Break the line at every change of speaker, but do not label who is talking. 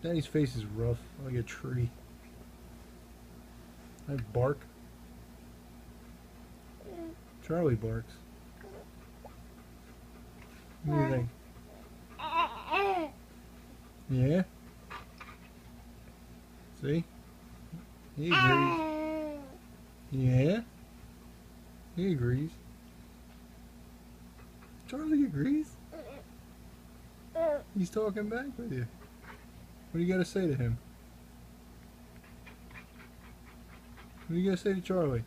Daddy's face is rough, like a tree. I bark. Charlie barks. What do you think? Yeah? See? He agrees. Yeah? He agrees. Charlie agrees. He's talking back with you. What do you got to say to him? What do you got to say to Charlie?